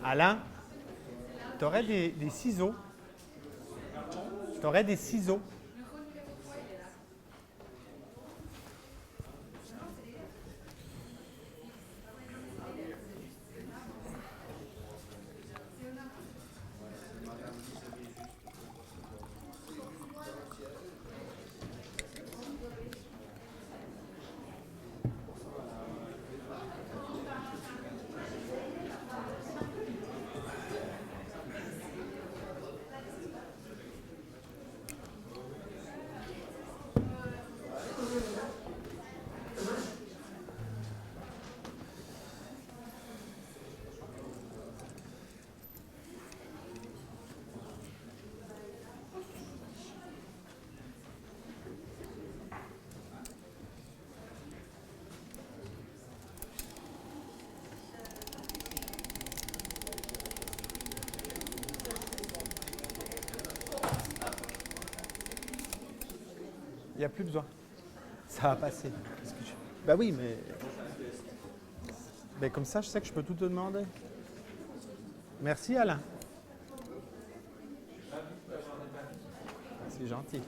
Alain, tu aurais des ciseaux? Tu aurais des ciseaux? Il n'y a plus besoin. Ça va passer. Bah oui, mais comme ça, je sais que je peux tout te demander. Merci Alain. C'est gentil.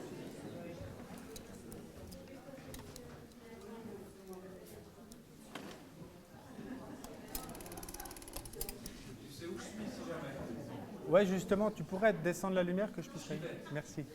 Ouais, justement, tu pourrais descendre la lumière que je puisse regarder. Merci.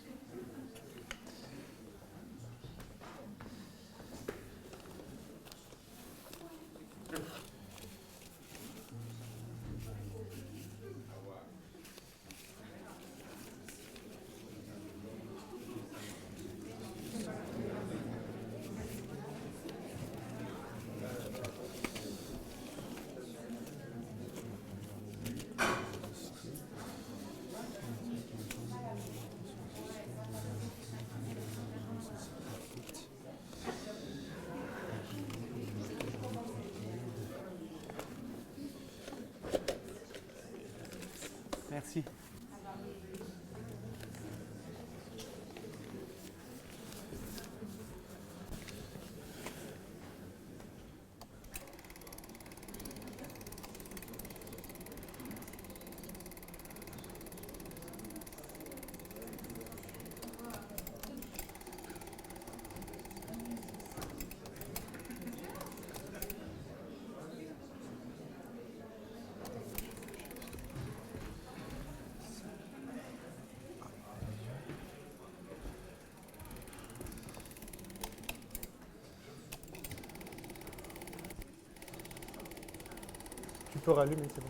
Merci. Tu peux rallumer, c'est bon.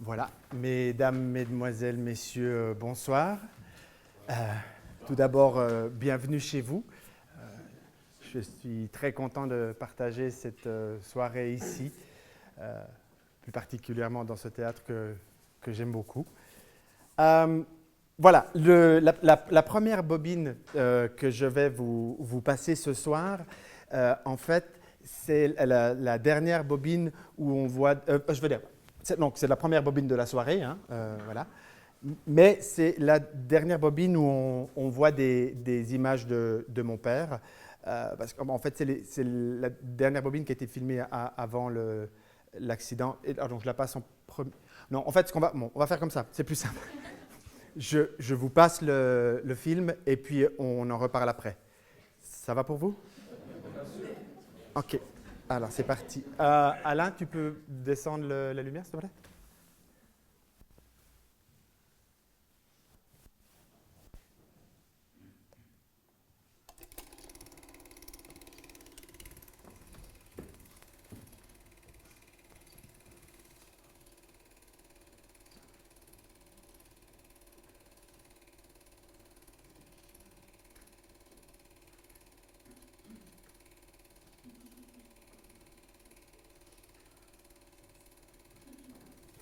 Voilà, mesdames, mesdemoiselles, messieurs, bonsoir. Tout d'abord, bienvenue chez vous. Je suis très content de partager cette soirée ici, plus particulièrement dans ce théâtre que j'aime beaucoup. Voilà, la première bobine que je vais vous passer ce soir, en fait, c'est la dernière bobine où on voit... je veux dire, c'est la première bobine de la soirée, hein, voilà. Mais c'est la dernière bobine où on voit des images de mon père. Parce qu'en fait, c'est la dernière bobine qui a été filmée avant l'accident. Alors, je la passe en premier. Non, en fait, on va faire comme ça, c'est plus simple. Je vous passe le film et puis on en reparle après. Ça va pour vous? Ok. Alors, c'est parti. Alain, tu peux descendre la lumière, s'il te plaît?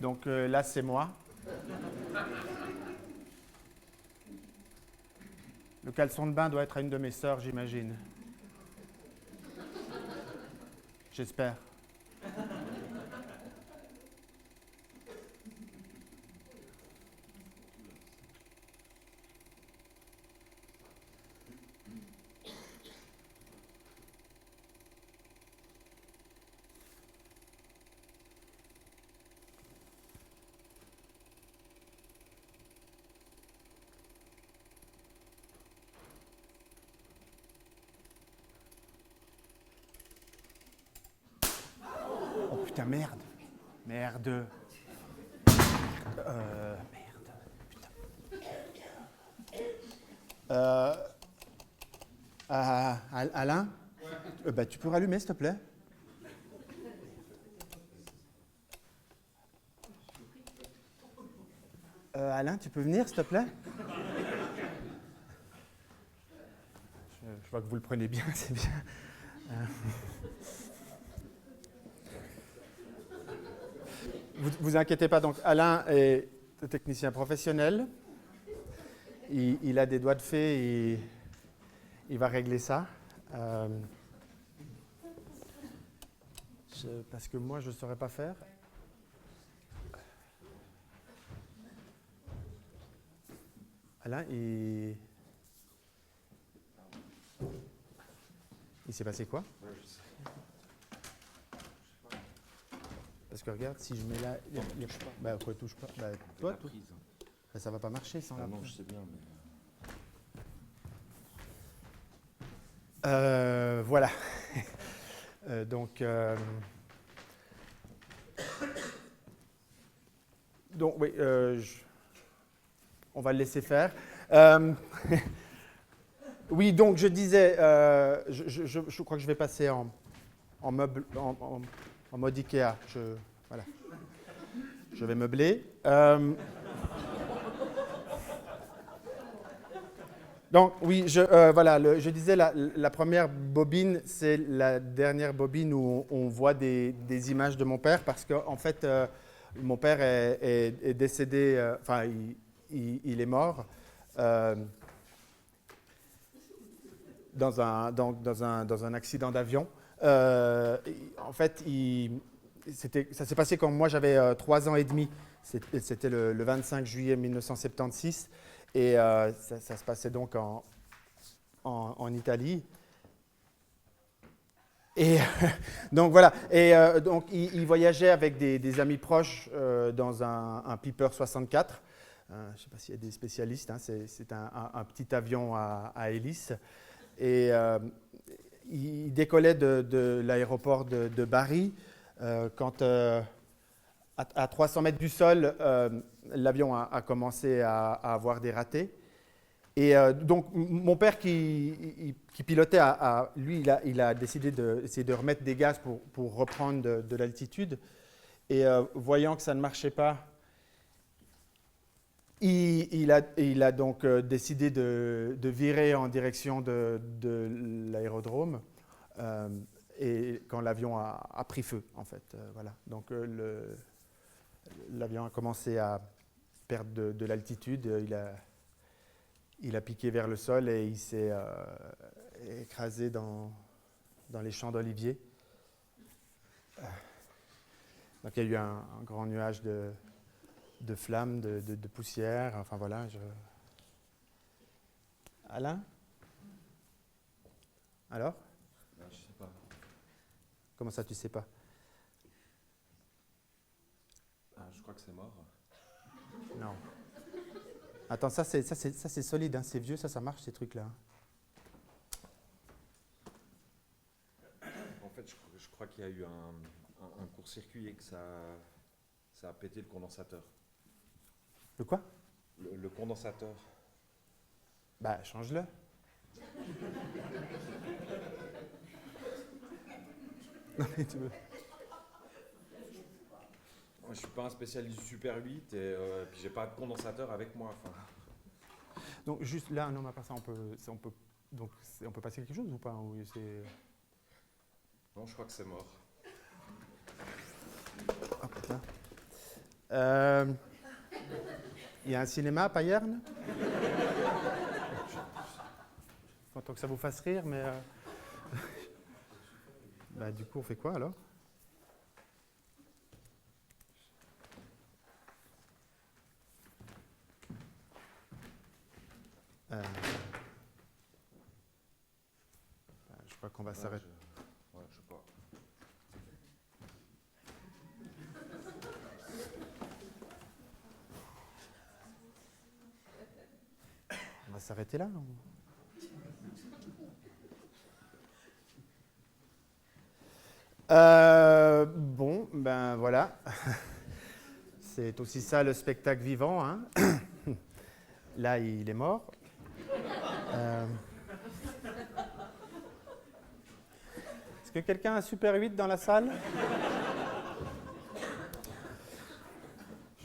Donc là, c'est moi. Le caleçon de bain doit être à une de mes sœurs, j'imagine. J'espère. Oh putain, merde. Merde. Merde. Putain. Alain, tu peux rallumer, s'il te plaît? Alain, tu peux venir, s'il te plaît? Je vois que vous le prenez bien, c'est bien. Vous inquiétez pas, donc Alain est technicien professionnel. Il a des doigts de fée et il va régler ça. Parce que moi, je ne saurais pas faire. Alain, il s'est passé quoi? Parce que regarde, si je mets là... Bah, quoi, touche pas. Bah, toi, tout. Bah, ça va pas marcher sans la prise. Non, je sais bien, mais... Voilà. Donc oui, on va le laisser faire. Oui, donc je disais, je crois que je vais passer en meuble, en mode Ikea. Voilà. Je vais meubler. Donc oui, voilà, je disais la première bobine, c'est la dernière bobine où on voit des images de mon père parce qu'en fait, mon père est décédé, enfin, il est mort dans un accident d'avion. En fait, ça s'est passé quand moi j'avais 3 ans et demi. C'était le 25 juillet 1976. Et ça se passait donc en Italie. Et donc voilà. Et donc il voyageait avec des amis proches dans un Piper 64. Je ne sais pas s'il y a des spécialistes. Hein, c'est un petit avion à hélice. Et il décollait de l'aéroport de Bari quand à 300 mètres du sol, l'avion a commencé à avoir des ratés. Et donc, mon père qui pilotait, lui, il a décidé d'essayer de remettre des gaz pour reprendre de l'altitude. Et voyant que ça ne marchait pas, Il a donc décidé de virer en direction de l'aérodrome et quand l'avion a pris feu, en fait. Voilà. Donc l'avion a commencé à perdre de l'altitude. Il a piqué vers le sol et il s'est écrasé dans les champs d'oliviers. Donc il y a eu un grand nuage de flammes, de poussière. Enfin voilà. Alain? Alors? Ben, je sais pas. Comment ça, tu sais pas? Ah, je crois que c'est mort. Non. Attends, ça c'est solide, hein, c'est vieux, ça marche ces trucs-là. En fait, je crois qu'il y a eu un court-circuit et que ça a pété le condensateur. Le quoi? Le condensateur. Bah, change-le. Non, mais tu veux. Moi, je suis pas un spécialiste du Super 8 et puis j'ai pas de condensateur avec moi. Enfin. Donc juste là, non, mais à part ça, on peut passer quelque chose ou pas? Non, je crois que c'est mort. Oh, putain. Il y a un cinéma à Payerne? Tant que ça vous fasse rire, mais... Bah, du coup, on fait quoi alors? Je crois qu'on va s'arrêter. Ouais, je sais pas. On va s'arrêter là. Bon, ben voilà. C'est aussi ça le spectacle vivant. Hein. Là, il est mort. Est-ce que quelqu'un a Super 8 dans la salle?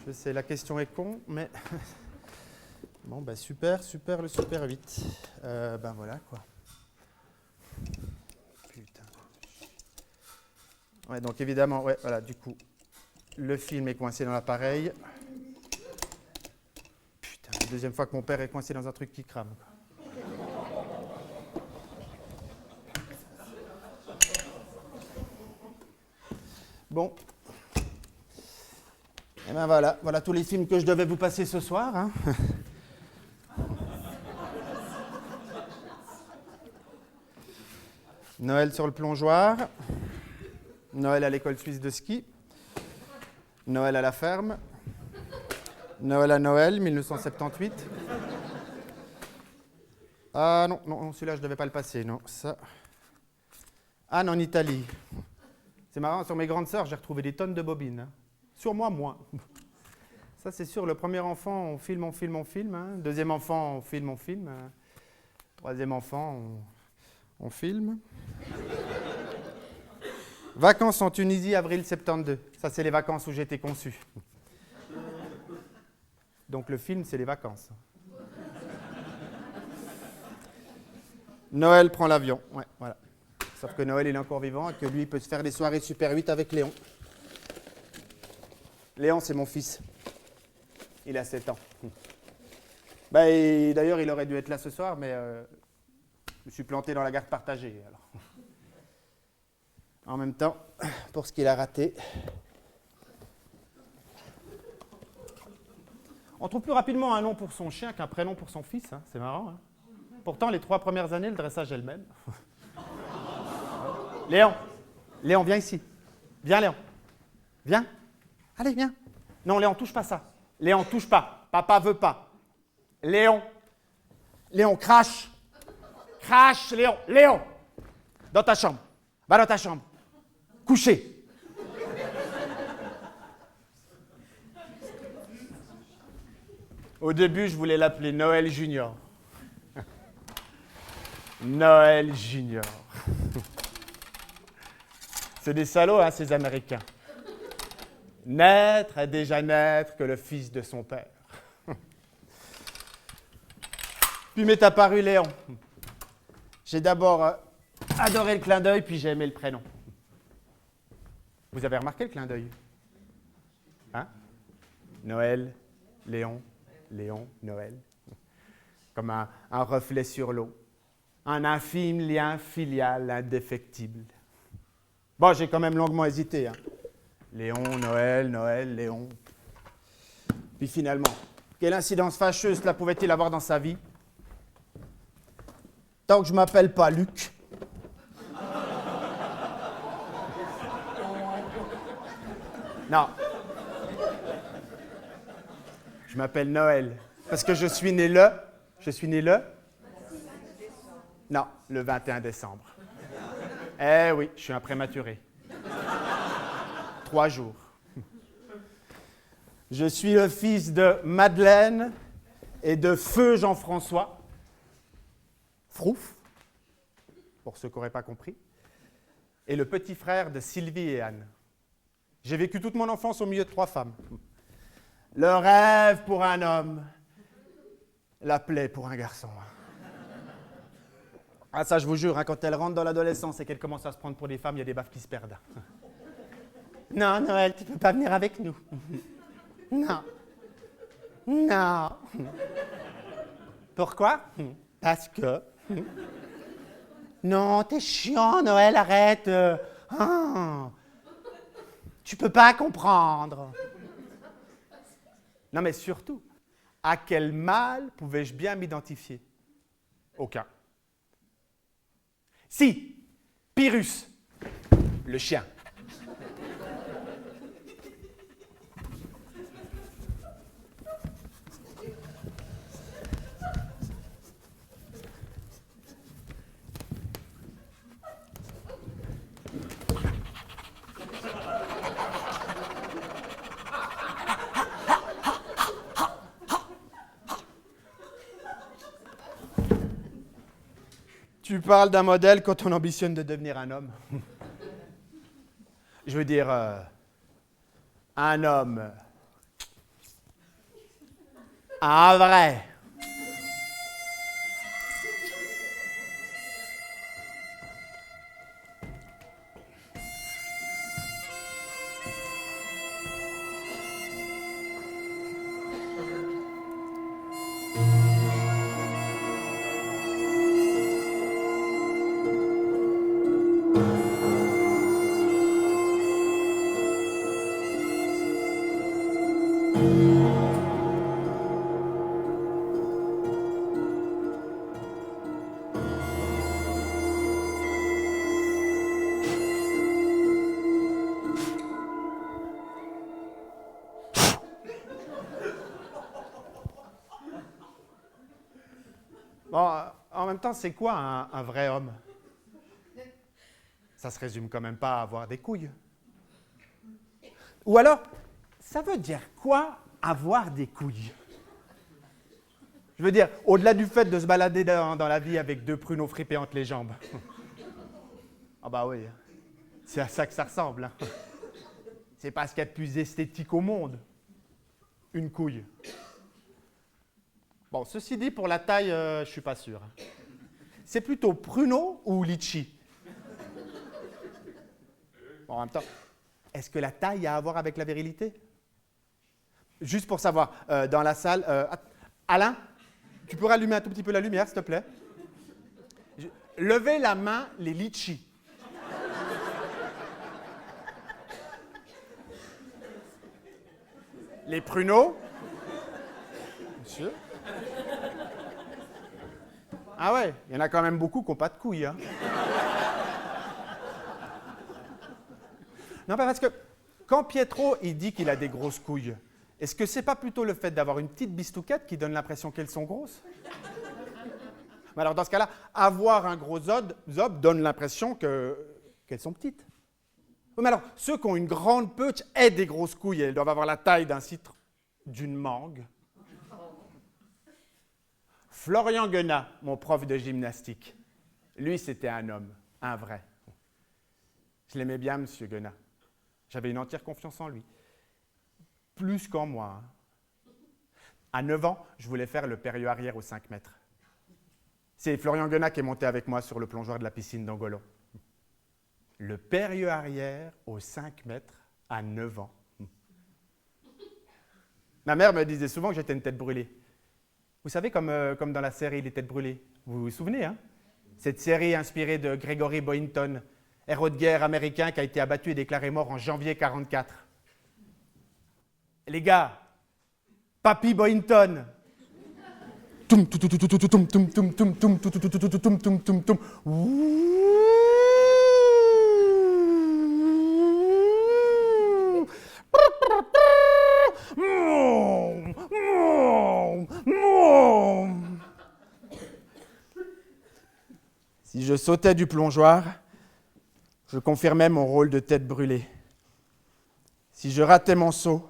Je sais, la question est con, mais... Bon, ben super le Super 8. Ben voilà, quoi. Putain. Ouais, donc évidemment, ouais, voilà, du coup, le film est coincé dans l'appareil. Putain, la deuxième fois que mon père est coincé dans un truc qui crame. Bon. Et ben voilà tous les films que je devais vous passer ce soir. Hein. Noël sur le plongeoir, Noël à l'école suisse de ski, Noël à la ferme, Noël à Noël, 1978. Ah non, celui-là je ne devais pas le passer, non, ça. Anne en Italie. C'est marrant, sur mes grandes sœurs, j'ai retrouvé des tonnes de bobines. Hein. Sur moi, moins. Ça, c'est sûr, le premier enfant, on filme. Hein. Deuxième enfant, on filme. Troisième enfant, on filme. Vacances en Tunisie, avril 72. Ça, c'est les vacances où j'ai été conçu. Donc, le film, c'est les vacances. Noël prend l'avion. Ouais, voilà. Sauf que Noël, il est encore vivant et que lui, il peut se faire des soirées Super 8 avec Léon. Léon, c'est mon fils. Il a 7 ans. Bah, d'ailleurs, il aurait dû être là ce soir, mais je me suis planté dans la garde partagée. Alors. En même temps, pour ce qu'il a raté. On trouve plus rapidement un nom pour son chien qu'un prénom pour son fils. Hein. C'est marrant. Hein. Pourtant, les 3 premières années, le dressage est le même. Léon, viens ici. Viens, Léon. Viens. Allez, viens. Non, Léon, touche pas ça. Léon, touche pas. Papa veut pas. Léon, crache. Crache, Léon. Léon, dans ta chambre. Va dans ta chambre. Couché. Au début, je voulais l'appeler Noël Junior. Noël Junior. C'est des salauds, hein, ces Américains. Naître est déjà naître que le fils de son père. Puis m'est apparu Léon. J'ai d'abord adoré le clin d'œil, puis j'ai aimé le prénom. Vous avez remarqué le clin d'œil? Hein? Noël, Léon, Léon, Noël. Comme un reflet sur l'eau. Un infime lien filial indéfectible. Bon, j'ai quand même longuement hésité. Hein. Léon, Noël, Noël, Léon. Puis finalement, quelle incidence fâcheuse cela pouvait-il avoir dans sa vie? Tant que je ne m'appelle pas Luc. Non. Je m'appelle Noël. Parce que je suis né le... Je suis né le... Non, le 21 décembre. Eh oui, je suis un prématuré. 3 jours. Je suis le fils de Madeleine et de Feu Jean-François. Frouf, pour ceux qui n'auraient pas compris. Et le petit frère de Sylvie et Anne. J'ai vécu toute mon enfance au milieu de 3 femmes. Le rêve pour un homme, la plaie pour un garçon. Ah ça, je vous jure, hein, quand elle rentre dans l'adolescence et qu'elle commence à se prendre pour des femmes, il y a des baffes qui se perdent. Non, Noël, tu ne peux pas venir avec nous. Non. Non. Pourquoi? Parce que... Non, t'es chiant, Noël, arrête. Tu peux pas comprendre. Non, mais surtout, à quel mal pouvais-je bien m'identifier? Aucun. Si, Pyrrhus, le chien. Tu parles d'un modèle quand on ambitionne de devenir un homme. Je veux dire, un homme. Un vrai. Bon, en même temps, c'est quoi un vrai homme? Ça se résume quand même pas à avoir des couilles. Ou alors, ça veut dire quoi avoir des couilles? Je veux dire, au-delà du fait de se balader dans la vie avec 2 pruneaux fripés entre les jambes. Ah bah oui, c'est à ça que ça ressemble. Hein. C'est pas ce qu'il y a de plus esthétique au monde. Une couille. Bon, ceci dit, pour la taille, je suis pas sûr. C'est plutôt pruneau ou litchi? Bon, en même temps, est-ce que la taille a à voir avec la virilité? Juste pour savoir, dans la salle... Alain, tu peux rallumer un tout petit peu la lumière, s'il te plaît? Levez la main, les litchis. Les pruneaux? Monsieur? Ah ouais, il y en a quand même beaucoup qui n'ont pas de couilles. Hein. Non, parce que quand Pietro il dit qu'il a des grosses couilles, est-ce que c'est pas plutôt le fait d'avoir une petite bistouquette qui donne l'impression qu'elles sont grosses? Mais alors dans ce cas-là, avoir un gros zob donne l'impression qu'elles sont petites. Oui, mais alors, ceux qui ont une grande peuche et des grosses couilles, elles doivent avoir la taille d'un citron, d'une mangue. Florian Guenat, mon prof de gymnastique, lui, c'était un homme, un vrai. Je l'aimais bien, monsieur Guenat. J'avais une entière confiance en lui. Plus qu'en moi. Hein. À 9 ans, je voulais faire le périlleux arrière aux 5 mètres. C'est Florian Guenat qui est monté avec moi sur le plongeoir de la piscine d'Angolon. Le périlleux arrière aux 5 mètres à 9 ans. Ma mère me disait souvent que j'étais une tête brûlée. Vous savez, comme dans la série Les Têtes brûlées. Vous vous souvenez, hein? Cette série inspirée de Gregory Boynton, héros de guerre américain qui a été abattu et déclaré mort en janvier 1944. Les gars, Papy Boynton. Toum, toum, toum, toum, toum, toum, toum, toum, toum, toum, toum, toum, toum, toum, toum. Si je sautais du plongeoir, je confirmais mon rôle de tête brûlée. Si je ratais mon saut,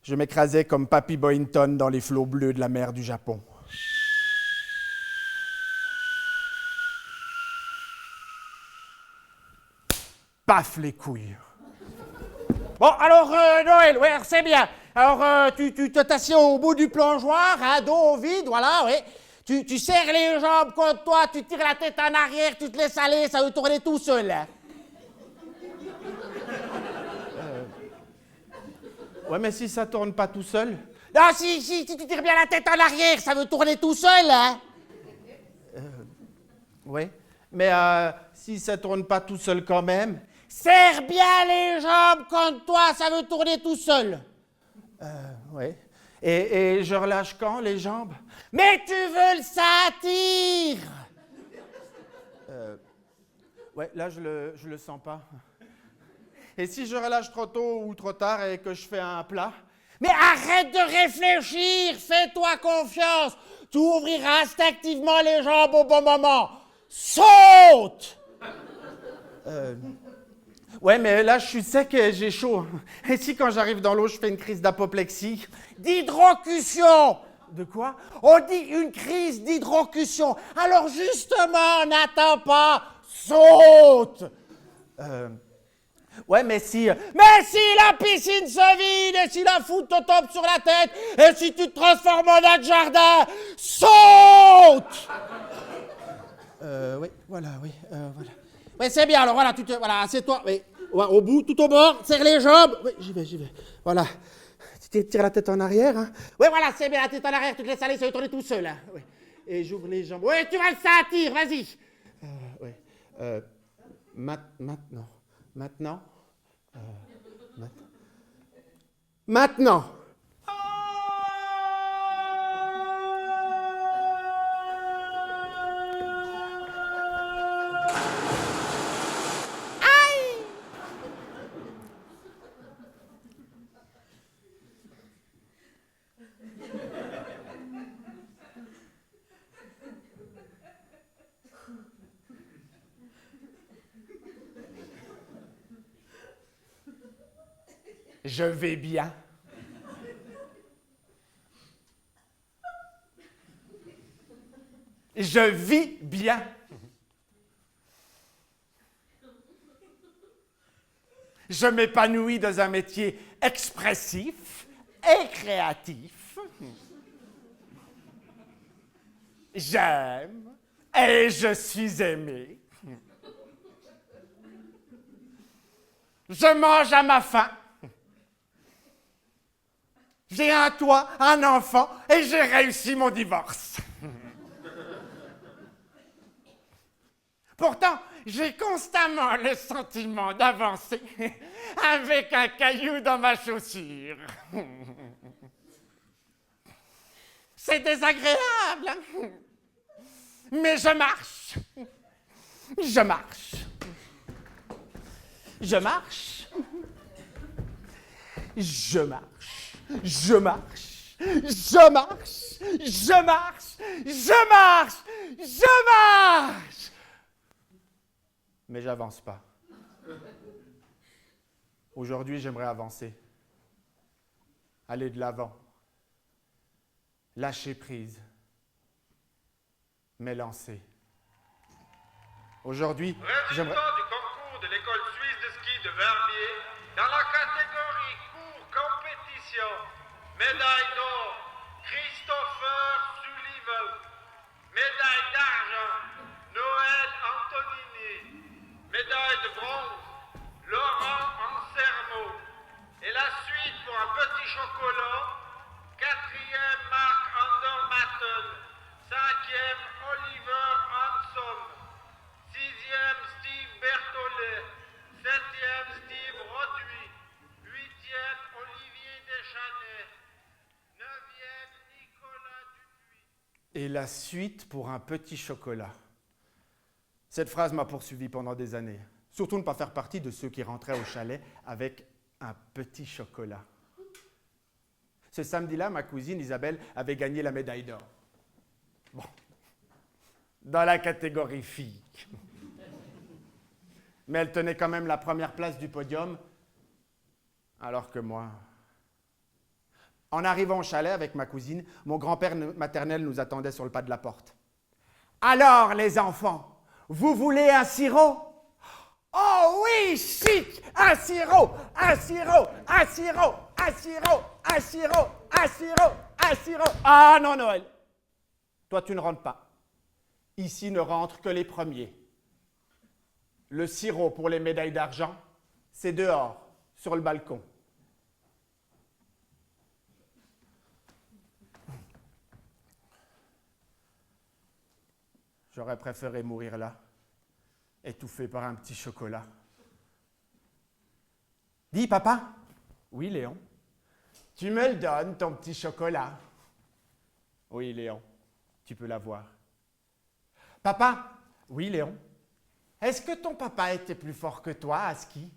je m'écrasais comme Papy Boynton dans les flots bleus de la mer du Japon. Paf les couilles. Bon, alors, Noël, ouais, c'est bien. Alors, tu te t'assieds au bout du plongeoir, hein, dos au vide, voilà, oui. Tu serres les jambes contre toi, tu tires la tête en arrière, tu te laisses aller, ça veut tourner tout seul, hein. Ouais, mais si ça tourne pas tout seul. Non, si tu tires bien la tête en arrière, ça veut tourner tout seul, hein. Oui, mais si ça tourne pas tout seul quand même. Serre bien les jambes contre toi, ça veut tourner tout seul. Oui. Et je relâche quand les jambes? Mais tu veux le sentir. Ouais, là je le sens pas. Et si je relâche trop tôt ou trop tard et que je fais un plat? Mais arrête de réfléchir, fais-toi confiance. Tu ouvriras instinctivement les jambes au bon moment. Saute! Ouais, mais là je suis sec et j'ai chaud. Et si quand j'arrive dans l'eau, je fais une crise d'apoplexie? D'hydrocution! De quoi? On dit une crise d'hydrocution. Alors justement, n'attends pas, saute! Ouais, mais si... Mais si la piscine se vide, et si la foudre te tombe sur la tête, et si tu te transformes en nain de jardin, saute! Oui, voilà, oui, voilà. Oui, c'est bien, alors voilà, voilà, assieds-toi, oui, au bout, tout au bord, serre les jambes. Oui, j'y vais, voilà. Tu tires la tête en arrière, hein? Oui, voilà, c'est bien, la tête en arrière, tu te laisses aller, ça va tourner tout seul, hein. Oui. Et j'ouvre les jambes. Oui, tu vas le sentir, vas-y. Oui. Maintenant. Maintenant. Je vais bien. Je vis bien. Je m'épanouis dans un métier expressif et créatif. J'aime et je suis aimé. Je mange à ma faim. J'ai un toit, un enfant et j'ai réussi mon divorce. Pourtant, j'ai constamment le sentiment d'avancer avec un caillou dans ma chaussure. C'est désagréable, hein? Mais je marche. Je marche. Je marche. Je marche. Je marche. Je marche. Je marche. Je marche. Je marche. Mais j'avance pas. Aujourd'hui, j'aimerais avancer. Aller de l'avant. Lâcher prise. M'élancer. Aujourd'hui, j'aimerais... Résultat du concours de l'école suisse de ski de Verbier dans la catégorie cours compétition. Médaille d'or, Christopher Sullivan. Médaille d'argent, Noël Antonini. Médaille de bronze, Laurent Ansermo. Et la suite pour un petit chocolat, 4e Marc Andor Matten, 5e Oliver Hansom, 6e Steve Berthollet, 7e Steve Roduit, 8e Olivier Deschanais, 9e Nicolas Dupuis. Et la suite pour un petit chocolat. Cette phrase m'a poursuivi pendant des années. Surtout ne pas faire partie de ceux qui rentraient au chalet avec un petit chocolat. Ce samedi-là, ma cousine Isabelle avait gagné la médaille d'or. Bon, dans la catégorie filles. Mais elle tenait quand même la première place du podium, alors que moi... En arrivant au chalet avec ma cousine, mon grand-père maternel nous attendait sur le pas de la porte. « Alors, les enfants, vous voulez un sirop ?»« Oh oui, chic! Un sirop! Un sirop! Un sirop! Un sirop! Un sirop! Un sirop! Un sirop! » Ah non, Noël! Toi, tu ne rentres pas. Ici ne rentrent que les premiers. Le sirop pour les médailles d'argent, c'est dehors, sur le balcon. J'aurais préféré mourir là, étouffé par un petit chocolat. Dis, papa? Oui, Léon. Tu me le donnes, ton petit chocolat? Oui, Léon, tu peux l'avoir. Papa? Oui, Léon. Est-ce que ton papa était plus fort que toi à ski?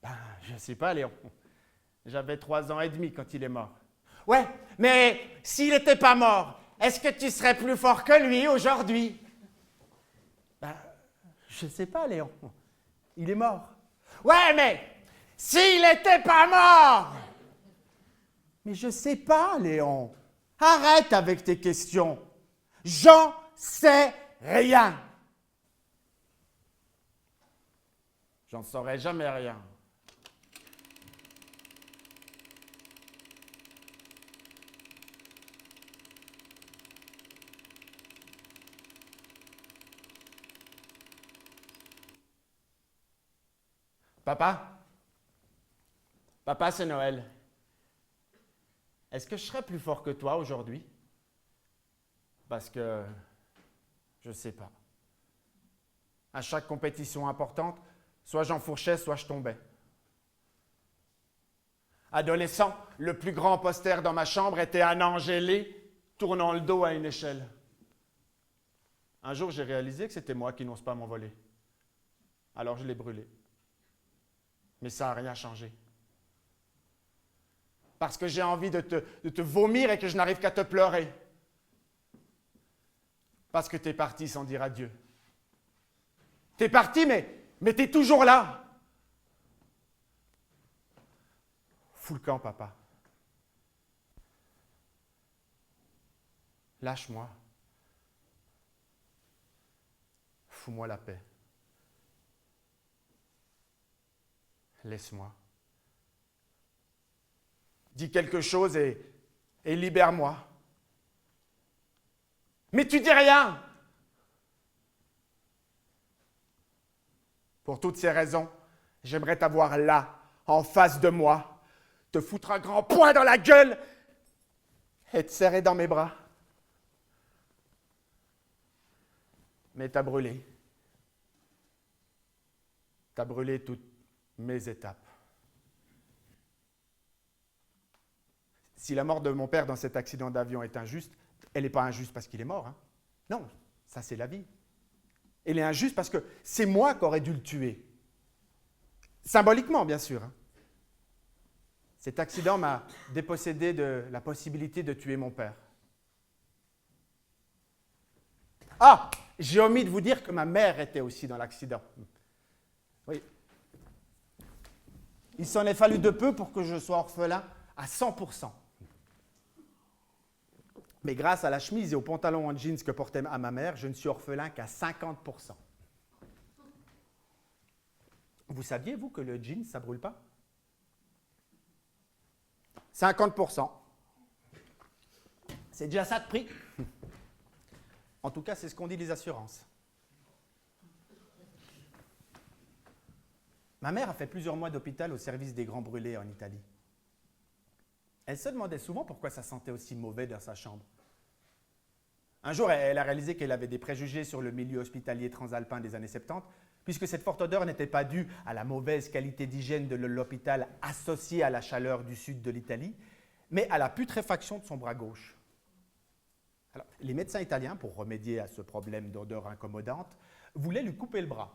Ben, je ne sais pas, Léon. J'avais 3 ans et demi quand il est mort. Ouais, mais s'il n'était pas mort, est-ce que tu serais plus fort que lui aujourd'hui? Ben, je ne sais pas, Léon. Il est mort. Ouais, mais s'il n'était pas mort! Mais je ne sais pas, Léon. Arrête avec tes questions. J'en sais rien. J'en saurai jamais rien. Papa? Papa, c'est Noël. Est-ce que je serais plus fort que toi aujourd'hui? Parce que je ne sais pas. À chaque compétition importante, soit j'enfourchais, soit je tombais. Adolescent, le plus grand poster dans ma chambre était un ange ailé tournant le dos à une échelle. Un jour, j'ai réalisé que c'était moi qui n'ose pas m'envoler. Alors je l'ai brûlé. Mais ça n'a rien changé. Parce que j'ai envie de te vomir et que je n'arrive qu'à te pleurer. Parce que tu es parti sans dire adieu. Tu es parti, mais tu es toujours là. Fous le camp, papa. Lâche-moi. Fous-moi la paix. Laisse-moi. Dis quelque chose et libère-moi. Mais tu dis rien. Pour toutes ces raisons, j'aimerais t'avoir là, en face de moi, te foutre un grand poing dans la gueule et te serrer dans mes bras. Mais t'as brûlé. T'as brûlé toutes mes étapes. Si la mort de mon père dans cet accident d'avion est injuste, elle n'est pas injuste parce qu'il est mort. Hein. Non, ça c'est la vie. Elle est injuste parce que c'est moi qui aurais dû le tuer. Symboliquement, bien sûr. Hein. Cet accident m'a dépossédé de la possibilité de tuer mon père. Ah, j'ai omis de vous dire que ma mère était aussi dans l'accident. Oui. Il s'en est fallu de peu pour que je sois orphelin à 100%. Mais grâce à la chemise et au pantalon en jeans que portait à ma mère, je ne suis orphelin qu'à 50%. Vous saviez, vous, que le jeans, ça ne brûle pas? 50%. C'est déjà ça de prix. En tout cas, c'est ce qu'ont dit les assurances. Ma mère a fait plusieurs mois d'hôpital au service des grands brûlés en Italie. Elle se demandait souvent pourquoi ça sentait aussi mauvais dans sa chambre. Un jour, elle a réalisé qu'elle avait des préjugés sur le milieu hospitalier transalpin des années 70, puisque cette forte odeur n'était pas due à la mauvaise qualité d'hygiène de l'hôpital associée à la chaleur du sud de l'Italie, mais à la putréfaction de son bras gauche. Alors, les médecins italiens, pour remédier à ce problème d'odeur incommodante, voulaient lui couper le bras.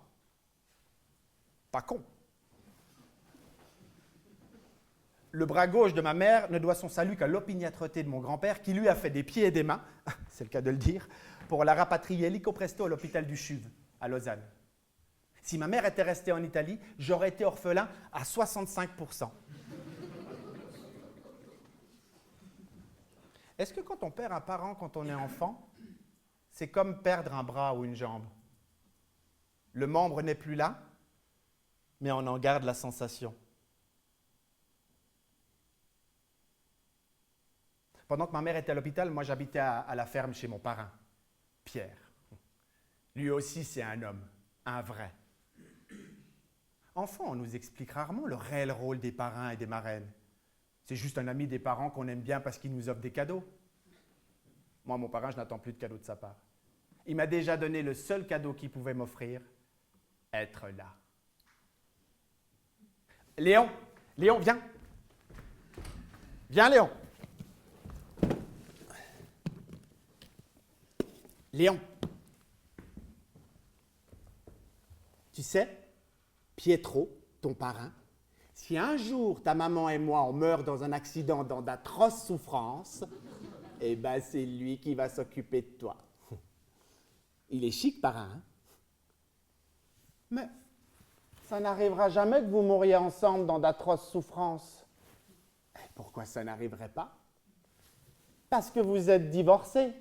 Pas con. Le bras gauche de ma mère ne doit son salut qu'à l'opiniâtreté de mon grand-père, qui lui a fait des pieds et des mains, c'est le cas de le dire, pour la rapatrier illico presto à l'hôpital du CHUV, à Lausanne. Si ma mère était restée en Italie, j'aurais été orphelin à 65%. Est-ce que quand on perd un parent quand on est enfant, c'est comme perdre un bras ou une jambe? Le membre n'est plus là, mais on en garde la sensation. Pendant que ma mère était à l'hôpital, moi j'habitais à la ferme chez mon parrain, Pierre. Lui aussi c'est un homme, un vrai. Enfant, on nous explique rarement le réel rôle des parrains et des marraines. C'est juste un ami des parents qu'on aime bien parce qu'il nous offre des cadeaux. Moi, mon parrain, je n'attends plus de cadeaux de sa part. Il m'a déjà donné le seul cadeau qu'il pouvait m'offrir, être là. Léon, viens. Viens, Léon. Léon. Tu sais, Pietro, ton parrain, si un jour ta maman et moi on meurt dans un accident dans d'atroces souffrances, eh ben c'est lui qui va s'occuper de toi. Il est chic, parrain, hein? Mais ça n'arrivera jamais que vous mouriez ensemble dans d'atroces souffrances. Pourquoi ça n'arriverait pas? Parce que vous êtes divorcés.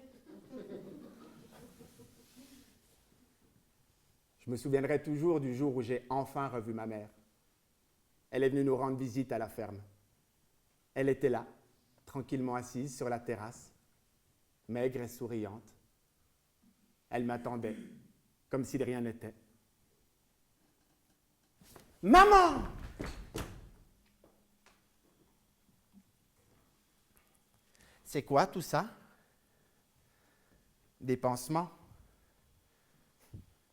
Je me souviendrai toujours du jour où j'ai enfin revu ma mère. Elle est venue nous rendre visite à la ferme. Elle était là, tranquillement assise sur la terrasse, maigre et souriante. Elle m'attendait, comme si de rien n'était. « Maman !» C'est quoi tout ça? Des pansements?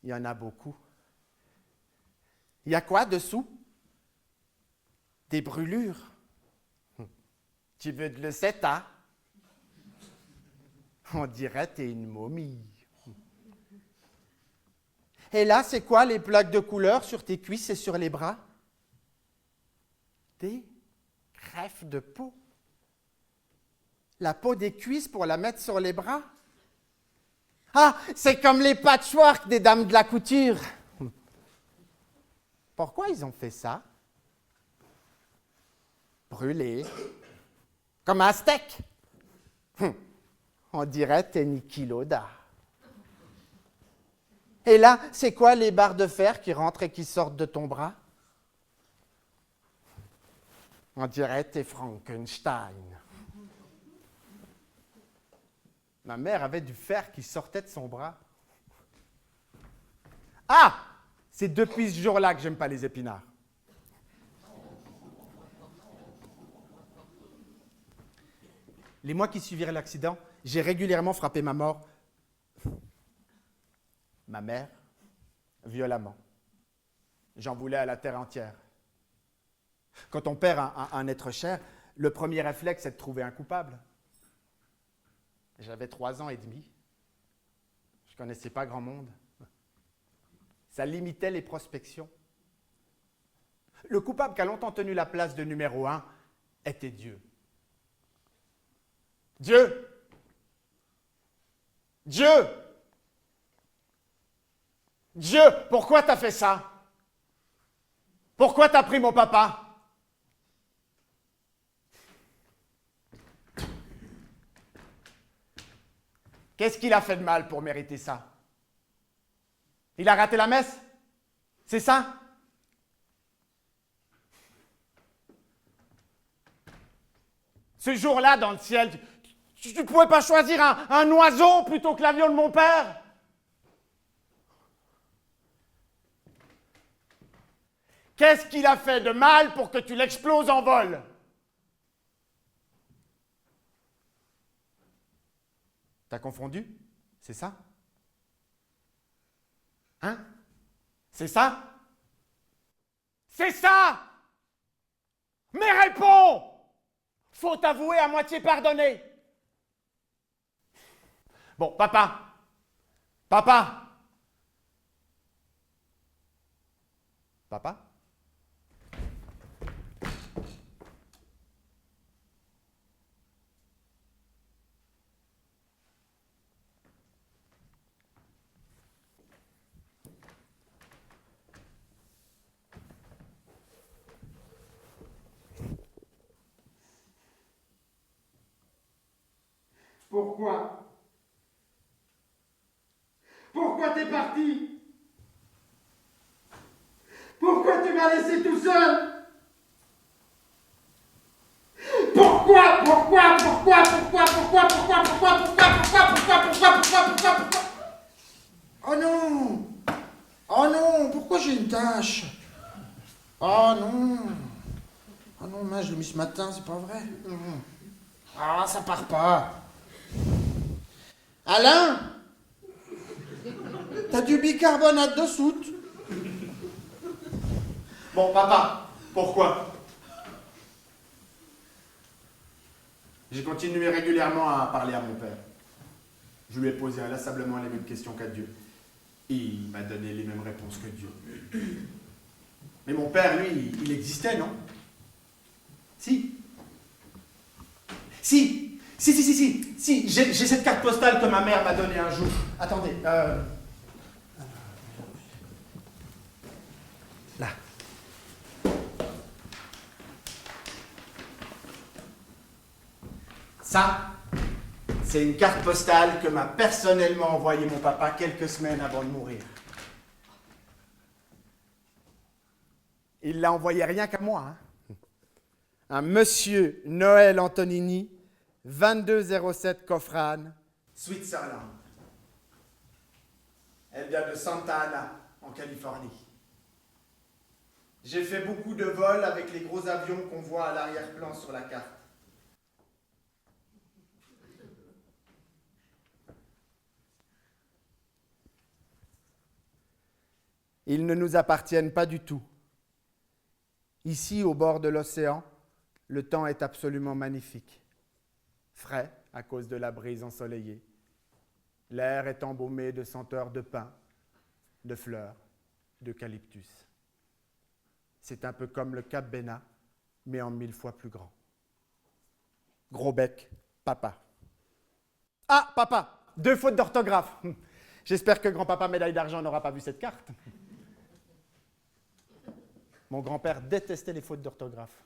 Il y en a beaucoup. Il y a quoi dessous? Des brûlures. Tu veux de l'Euceta? On dirait que t'es une momie. Et là, c'est quoi les plaques de couleur sur tes cuisses et sur les bras? Des greffes de peau. La peau des cuisses pour la mettre sur les bras? Ah, c'est comme les patchwork des dames de la couture. Pourquoi ils ont fait ça? Brûlé. Comme un steak. On dirait t'es Niki Loda. Et là, c'est quoi les barres de fer qui rentrent et qui sortent de ton bras? On dirait t'es Frankenstein. Ma mère avait du fer qui sortait de son bras. Ah! C'est depuis ce jour-là que j'aime pas les épinards. Les mois qui suivirent l'accident, j'ai régulièrement frappé ma mère, violemment. J'en voulais à la terre entière. Quand on perd un être cher, le premier réflexe, c'est de trouver un coupable. J'avais 3 ans et demi. Je ne connaissais pas grand monde. Ça limitait les prospections. Le coupable qui a longtemps tenu la place de numéro 1 était Dieu. Dieu! Dieu! Dieu, pourquoi t'as fait ça? Pourquoi t'as pris mon papa? Qu'est-ce qu'il a fait de mal pour mériter ça? Il a raté la messe? C'est ça? Ce jour-là, dans le ciel, Tu pouvais pas choisir un oiseau plutôt que l'avion de mon père? Qu'est-ce qu'il a fait de mal pour que tu l'exploses en vol? T'as confondu? C'est ça? Hein? C'est ça? C'est ça! Mais réponds! Faut avouer à moitié pardonner. Bon, papa. Papa. Papa? Pourquoi? Pourquoi t'es parti? Pourquoi tu m'as laissé tout seul? Pourquoi? Oh non! Oh non! Pourquoi j'ai une tache? Oh non! Oh non, mince, je l'ai mis ce matin, c'est pas vrai. Ah, ça part pas. Alain? T'as du bicarbonate de soude? Bon, papa, pourquoi? J'ai continué régulièrement à parler à mon père. Je lui ai posé inlassablement les mêmes questions qu'à Dieu. Et il m'a donné les mêmes réponses que Dieu. Mais mon père, lui, il existait, non? Si. Si, j'ai cette carte postale que ma mère m'a donnée un jour. Attendez, là. Ça, c'est une carte postale que m'a personnellement envoyée mon papa quelques semaines avant de mourir. Il l'a envoyé rien qu'à moi, hein. Un monsieur Noël Antonini, 2207 Cofran, Switzerland. Elle vient de Santa Ana, en Californie. J'ai fait beaucoup de vols avec les gros avions qu'on voit à l'arrière-plan sur la carte. Ils ne nous appartiennent pas du tout. Ici, au bord de l'océan, le temps est absolument magnifique. Frais à cause de la brise ensoleillée. L'air est embaumé de senteurs de pin, de fleurs, d'eucalyptus. C'est un peu comme le Cap Bénat, mais en 1000 fois plus grand. Gros bec, papa. Ah, papa, 2 fautes d'orthographe. J'espère que grand-papa médaille d'argent n'aura pas vu cette carte. Mon grand-père détestait les fautes d'orthographe.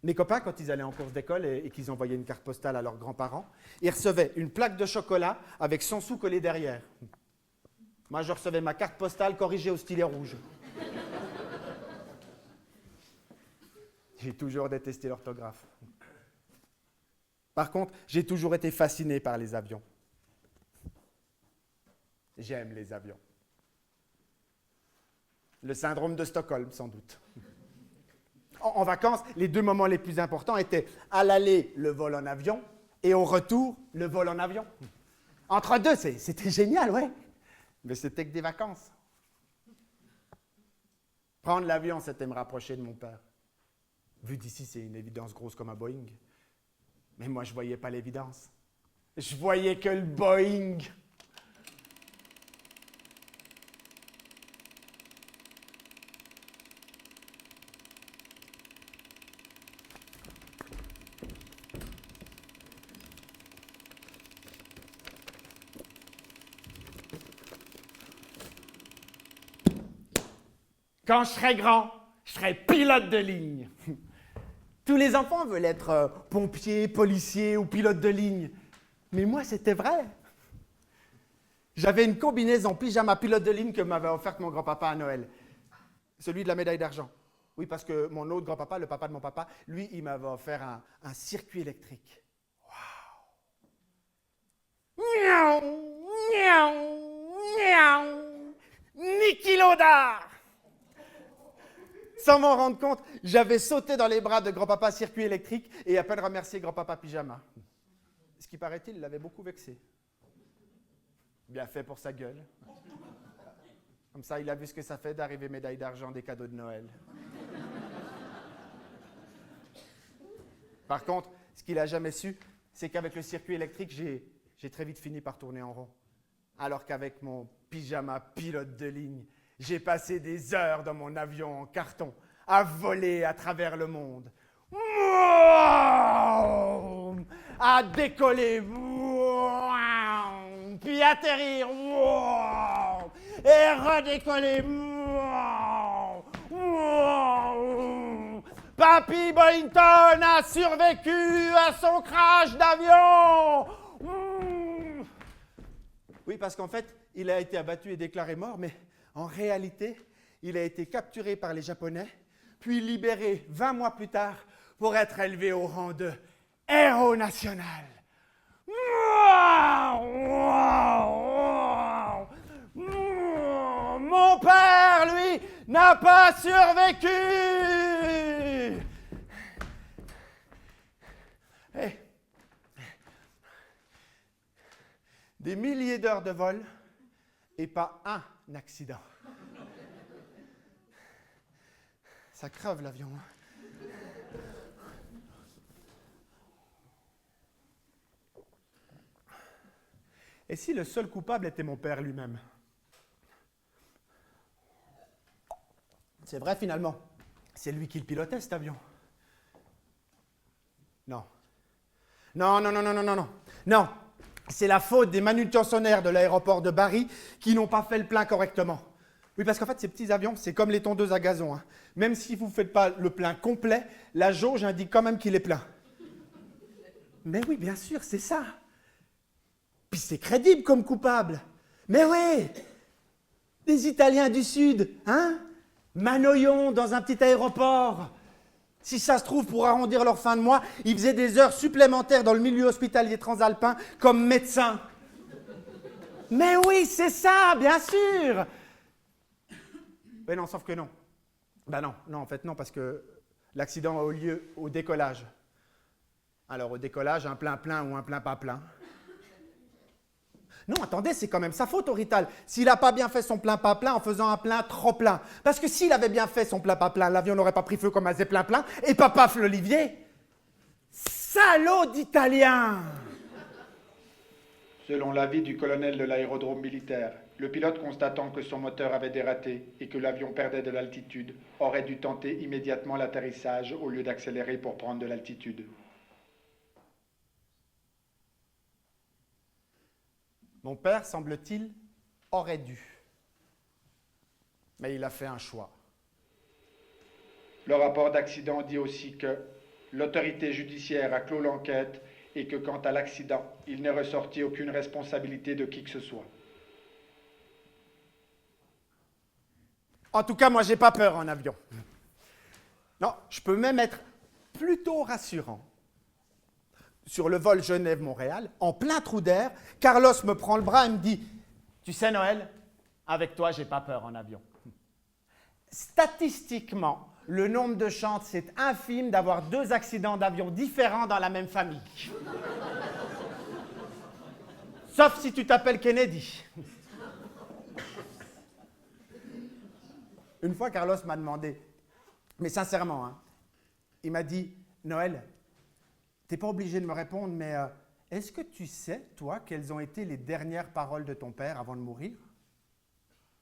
Mes copains, quand ils allaient en course d'école et qu'ils envoyaient une carte postale à leurs grands-parents, ils recevaient une plaque de chocolat avec 100 sous collés derrière. Moi, je recevais ma carte postale corrigée au stylet rouge. J'ai toujours détesté l'orthographe. Par contre, j'ai toujours été fasciné par les avions. J'aime les avions. Le syndrome de Stockholm, sans doute. En vacances, les 2 moments les plus importants étaient à l'aller, le vol en avion, et au retour, le vol en avion. Entre deux, c'était génial, ouais. Mais c'était que des vacances. Prendre l'avion, c'était me rapprocher de mon père. Vu d'ici, c'est une évidence grosse comme un Boeing. Mais moi, je ne voyais pas l'évidence. Je voyais que le Boeing. Quand je serai grand, je serai pilote de ligne. Tous les enfants veulent être pompiers, policiers ou pilotes de ligne. Mais moi, c'était vrai. J'avais une combinaison pyjama pilote de ligne que m'avait offerte mon grand-papa à Noël. Celui de la médaille d'argent. Oui, parce que mon autre grand-papa, le papa de mon papa, lui, il m'avait offert un circuit électrique. Niki Lauda! Sans m'en rendre compte, j'avais sauté dans les bras de grand-papa circuit électrique et à peine remercié grand-papa pyjama. Ce qui paraît-il l'avait beaucoup vexé. Bien fait pour sa gueule. Comme ça, il a vu ce que ça fait d'arriver médaille d'argent des cadeaux de Noël. Par contre, ce qu'il n'a jamais su, c'est qu'avec le circuit électrique, j'ai très vite fini par tourner en rond. Alors qu'avec mon pyjama pilote de ligne, j'ai passé des heures dans mon avion en carton à voler à travers le monde. À décoller, puis atterrir, et redécoller. Papy Boynton a survécu à son crash d'avion. Oui, parce qu'en fait, il a été abattu et déclaré mort, mais en réalité, il a été capturé par les Japonais, puis libéré 20 mois plus tard pour être élevé au rang de héros national. Mon père, lui, n'a pas survécu. Hey. Des milliers d'heures de vol et pas un accident. Ça creve l'avion. Et si le seul coupable était mon père lui-même? C'est vrai finalement, c'est lui qui le pilotait cet avion. Non. Non, c'est la faute des manutentionnaires de l'aéroport de Bari qui n'ont pas fait le plein correctement. Oui, parce qu'en fait, ces petits avions, c'est comme les tondeuses à gazon. Hein. Même si vous ne faites pas le plein complet, la jauge indique quand même qu'il est plein. Mais oui, bien sûr, c'est ça. Puis c'est crédible comme coupable. Mais oui, des Italiens du Sud, hein? Manoyon dans un petit aéroport. Si ça se trouve, pour arrondir leur fin de mois, ils faisaient des heures supplémentaires dans le milieu hospitalier transalpin comme médecins. Mais oui, c'est ça, bien sûr. Mais non, sauf que non. Ben non, en fait non, parce que l'accident a eu lieu au décollage. Alors au décollage, un plein-plein ou un plein pas plein. Non, attendez, c'est quand même sa faute, Aurital. S'il n'a pas bien fait son plein pas plein en faisant un plein trop plein. Parce que s'il avait bien fait son plein pas plein, l'avion n'aurait pas pris feu comme un zeppelin plein et pas paf l'Olivier. Salaud d'Italien! Selon l'avis du colonel de l'aérodrome militaire, le pilote, constatant que son moteur avait dératé et que l'avion perdait de l'altitude, aurait dû tenter immédiatement l'atterrissage au lieu d'accélérer pour prendre de l'altitude. Mon père, semble-t-il, aurait dû. Mais il a fait un choix. Le rapport d'accident dit aussi que l'autorité judiciaire a clos l'enquête et que quant à l'accident, il n'est ressorti aucune responsabilité de qui que ce soit. En tout cas, moi, j'ai pas peur en avion. Non, je peux même être plutôt rassurant. Sur le vol Genève-Montréal, en plein trou d'air, Carlos me prend le bras et me dit « Tu sais, Noël, avec toi, j'ai pas peur en avion. » Statistiquement, le nombre de chances, c'est infime d'avoir 2 accidents d'avion différents dans la même famille. Sauf si tu t'appelles Kennedy. Une fois, Carlos m'a demandé, mais sincèrement, hein, il m'a dit « Noël, t'es pas obligé de me répondre, mais est-ce que tu sais, toi, quelles ont été les dernières paroles de ton père avant de mourir ?»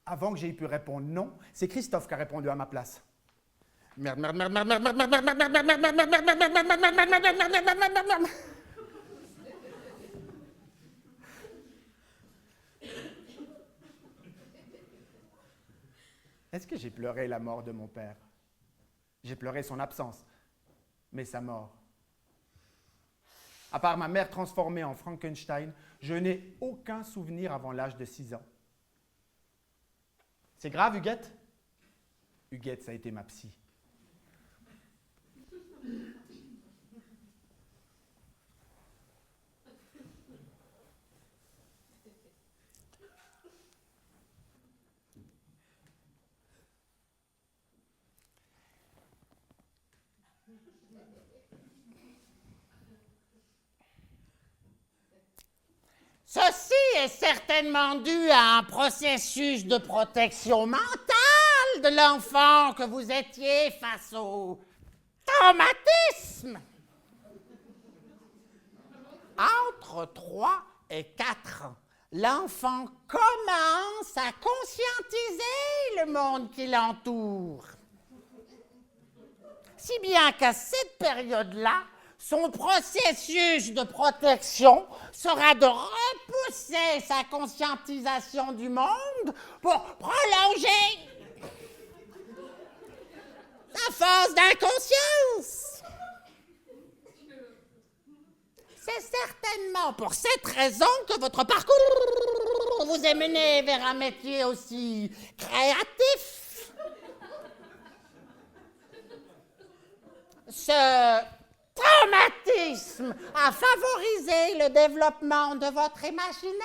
Avant que j'aie pu répondre non, c'est Christophe qui a répondu à ma place. Merde, merde, merde, merde, merde, merde, merde, merde, merde, merde, merde, merde, merde, merde, merde, merde. Est-ce que j'ai pleuré la mort de mon père? J'ai pleuré son absence, mais sa mort. À part ma mère transformée en Frankenstein, je n'ai aucun souvenir avant l'âge de 6 ans. C'est grave, Huguette? Huguette, ça a été ma psy. Ceci est certainement dû à un processus de protection mentale de l'enfant que vous étiez face au traumatisme. Entre 3 et 4 ans, l'enfant commence à conscientiser le monde qui l'entoure. Si bien qu'à cette période-là, son processus de protection sera de repousser sa conscientisation du monde pour prolonger sa phase d'inconscience. C'est certainement pour cette raison que votre parcours vous est mené vers un métier aussi créatif. Ce traumatisme a favorisé le développement de votre imaginaire.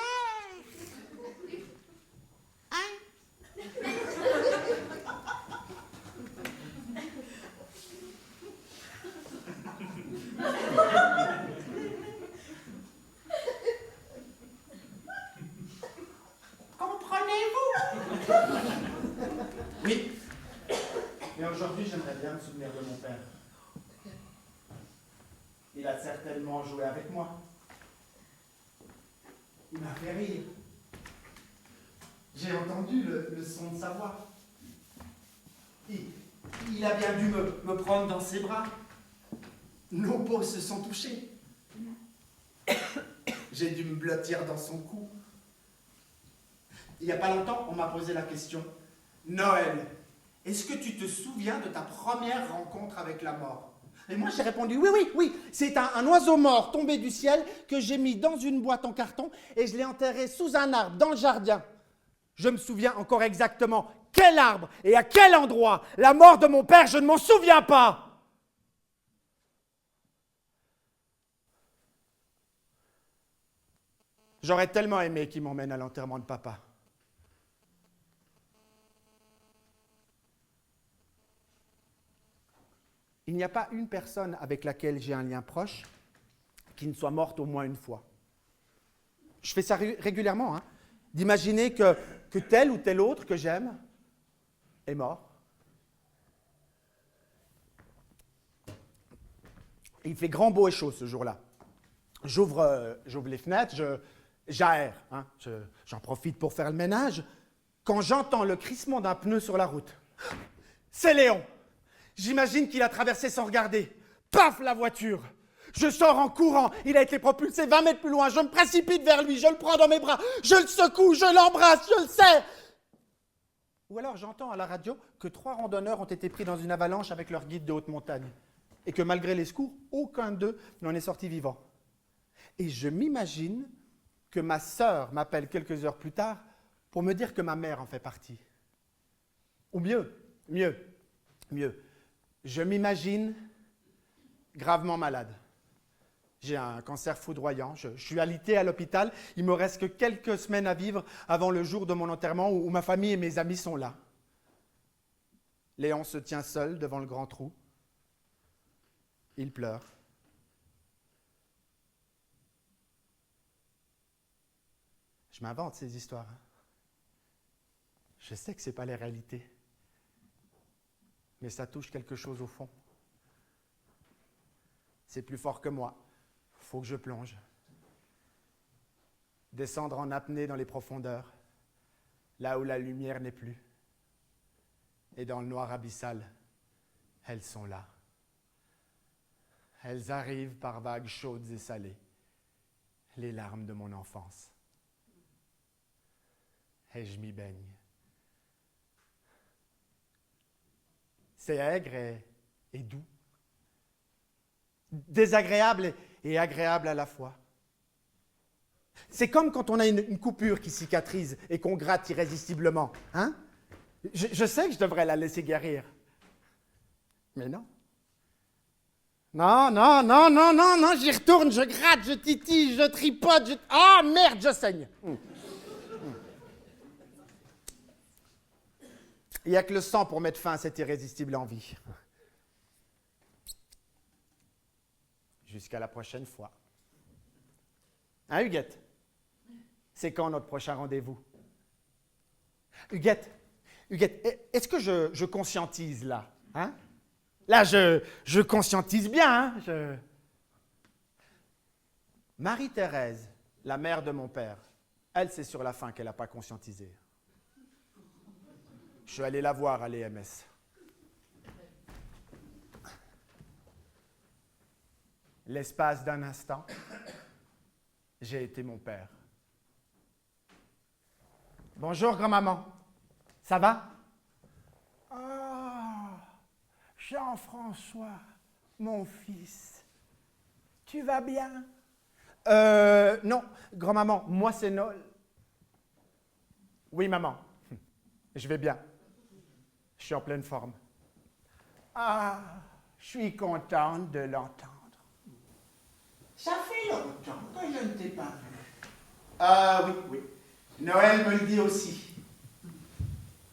Hein? Comprenez-vous? Oui. Mais aujourd'hui, j'aimerais bien me souvenir de mon père. Il a certainement joué avec moi. Il m'a fait rire. J'ai entendu le son de sa voix. Il a bien dû me prendre dans ses bras. Nos peaux se sont touchées. J'ai dû me blottir dans son cou. Il n'y a pas longtemps, on m'a posé la question. Noël, est-ce que tu te souviens de ta première rencontre avec la mort? Et moi, j'ai répondu, oui. C'est un oiseau mort tombé du ciel que j'ai mis dans une boîte en carton et je l'ai enterré sous un arbre dans le jardin. Je me souviens encore exactement quel arbre et à quel endroit. La mort de mon père, je ne m'en souviens pas. J'aurais tellement aimé qu'il m'emmène à l'enterrement de papa. Il n'y a pas une personne avec laquelle j'ai un lien proche qui ne soit morte au moins une fois. Je fais ça régulièrement, hein, d'imaginer que tel ou tel autre que j'aime est mort. Il fait grand beau et chaud ce jour-là. J'ouvre les fenêtres, j'aère, hein, j'en profite pour faire le ménage, quand j'entends le crissement d'un pneu sur la route. C'est Léon. J'imagine qu'il a traversé sans regarder. Paf, la voiture. Je sors en courant. Il a été propulsé 20 mètres plus loin. Je me précipite vers lui. Je le prends dans mes bras. Je le secoue. Je l'embrasse. Je le serre. Ou alors j'entends à la radio que 3 randonneurs ont été pris dans une avalanche avec leur guide de haute montagne. Et que malgré les secours, aucun d'eux n'en est sorti vivant. Et je m'imagine que ma sœur m'appelle quelques heures plus tard pour me dire que ma mère en fait partie. Ou mieux. Je m'imagine gravement malade. J'ai un cancer foudroyant, je suis alité à l'hôpital, il me reste que quelques semaines à vivre avant le jour de mon enterrement où ma famille et mes amis sont là. Léon se tient seul devant le grand trou. Il pleure. Je m'invente ces histoires. Je sais que ce n'est pas les réalités. Mais ça touche quelque chose au fond. C'est plus fort que moi. Il faut que je plonge. Descendre en apnée dans les profondeurs, là où la lumière n'est plus. Et dans le noir abyssal, elles sont là. Elles arrivent par vagues chaudes et salées, les larmes de mon enfance. Et je m'y baigne. C'est aigre et doux, désagréable et agréable à la fois. C'est comme quand on a une coupure qui cicatrise et qu'on gratte irrésistiblement. Hein? Je sais que je devrais la laisser guérir. Mais non. Non, j'y retourne, je gratte, je titille, je tripote, Ah, merde, je saigne. Il n'y a que le sang pour mettre fin à cette irrésistible envie. jusqu'à la prochaine fois. Hein, Huguette? C'est quand notre prochain rendez-vous? Huguette, est-ce que je conscientise là? Hein? Là, je conscientise bien. Hein? Marie-Thérèse, la mère de mon père, elle, c'est sur la fin qu'elle n'a pas conscientisé. Je suis allé la voir à l'EMS. L'espace d'un instant, j'ai été mon père. Bonjour, grand-maman. Ça va? Ah, Jean-François, mon fils. Tu vas bien? Non, grand-maman, moi c'est Noël. Oui, maman. Je vais bien. Je suis en pleine forme. Ah, je suis contente de l'entendre. Ça fait longtemps que je ne t'ai pas vu. Oui. Noël me le dit aussi.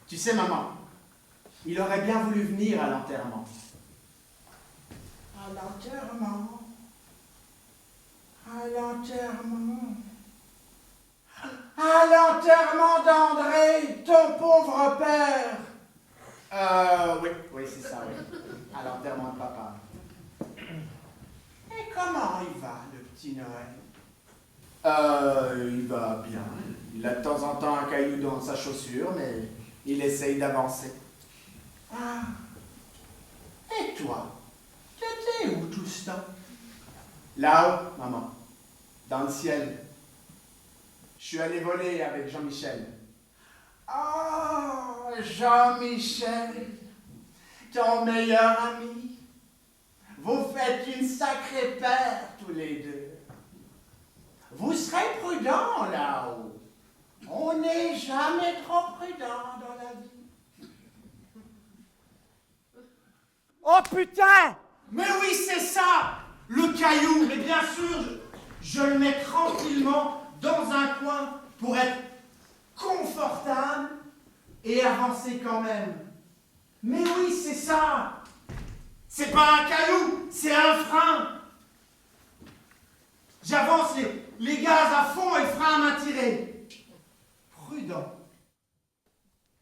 Tu sais, maman, il aurait bien voulu venir à l'enterrement. À l'enterrement? À l'enterrement? À l'enterrement d'André, ton pauvre père. Oui, c'est ça, oui. À l'enterrement de papa. Et comment il va, le petit Noël? Il va bien. Il a de temps en temps un caillou dans sa chaussure, mais il essaye d'avancer. Ah. Et toi? Tu étais où tout ce temps? Là-haut, maman. Dans le ciel. Je suis allé voler avec Jean-Michel. Oh, Jean-Michel, ton meilleur ami. Vous faites une sacrée paire tous les deux. Vous serez prudents là-haut. On n'est jamais trop prudent dans la vie. Oh putain! Mais oui, c'est ça! Le caillou! Mais bien sûr, je le mets tranquillement dans un coin pour être confortable et avancer quand même. Mais oui, c'est ça! C'est pas un caillou, c'est un frein! J'avance les gaz à fond et le frein à main tirée. Prudent.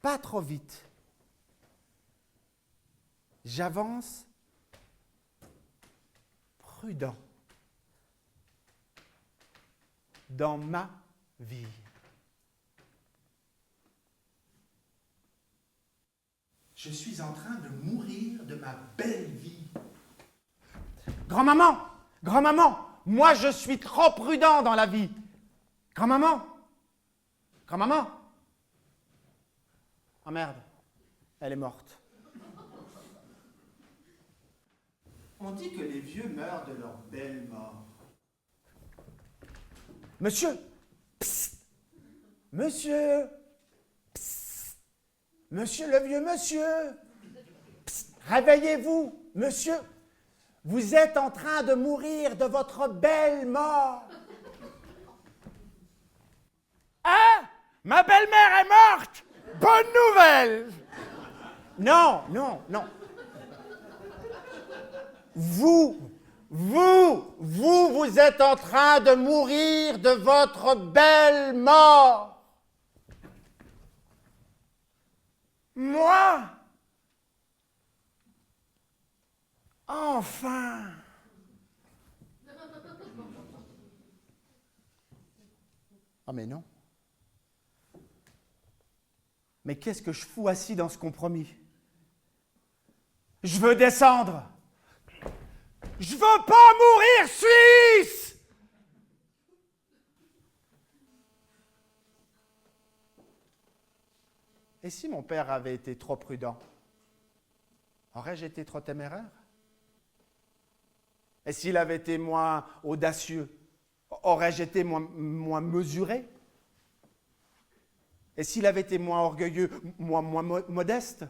Pas trop vite. J'avance. Prudent. Dans ma vie. Je suis en train de mourir de ma belle vie. Grand-maman! Grand-maman! Moi, je suis trop prudent dans la vie. Grand-maman? Grand-maman? Oh merde, elle est morte. On dit que les vieux meurent de leur belle mort. Monsieur! Psst! Monsieur! Psst! Monsieur le vieux monsieur! Psst! Réveillez-vous, monsieur! Vous êtes en train de mourir de votre belle mort. Hein? Ma belle-mère est morte! Bonne nouvelle! Non. Vous êtes en train de mourir de votre belle mort. Moi? Enfin! Ah mais non. Mais qu'est-ce que je fous assis dans ce compromis? Je veux descendre. Je veux pas mourir suisse! Et si mon père avait été trop prudent? Aurais-je été trop téméraire? Et s'il avait été moins audacieux, aurais-je été moins mesuré? Et s'il avait été moins orgueilleux, moins modeste?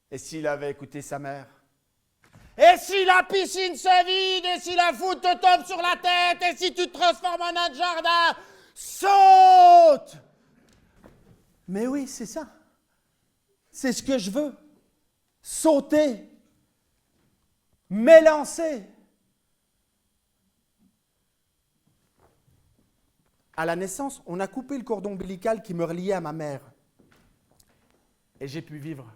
Et s'il avait écouté sa mère? Et si la piscine se vide? Et si la foudre te tombe sur la tête? Et si tu te transformes en un jardin? Saute! Mais oui, c'est ça. C'est ce que je veux. Sauter. M'élancer. À la naissance, on a coupé le cordon ombilical qui me reliait à ma mère. Et j'ai pu vivre.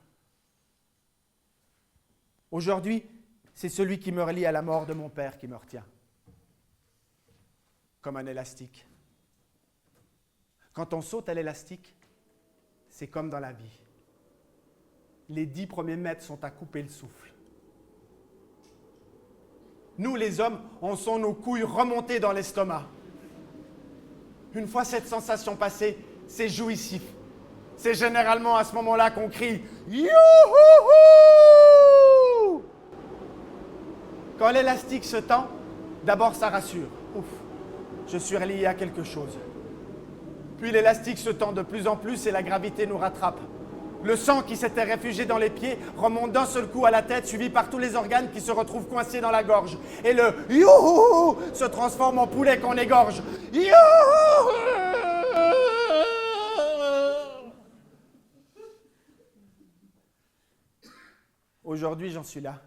Aujourd'hui, c'est celui qui me relie à la mort de mon père qui me retient. Comme un élastique. Quand on saute à l'élastique, c'est comme dans la vie. Les 10 premiers mètres sont à couper le souffle. Nous, les hommes, on sent nos couilles remonter dans l'estomac. Une fois cette sensation passée, c'est jouissif. C'est généralement à ce moment-là qu'on crie « Youhouhou !» Quand l'élastique se tend, d'abord ça rassure. Ouf, je suis relié à quelque chose. Puis l'élastique se tend de plus en plus et la gravité nous rattrape. Le sang qui s'était réfugié dans les pieds remonte d'un seul coup à la tête, suivi par tous les organes qui se retrouvent coincés dans la gorge. Et le « Youhouhou » se transforme en poulet qu'on égorge. Youhouhou ! Aujourd'hui, j'en suis là.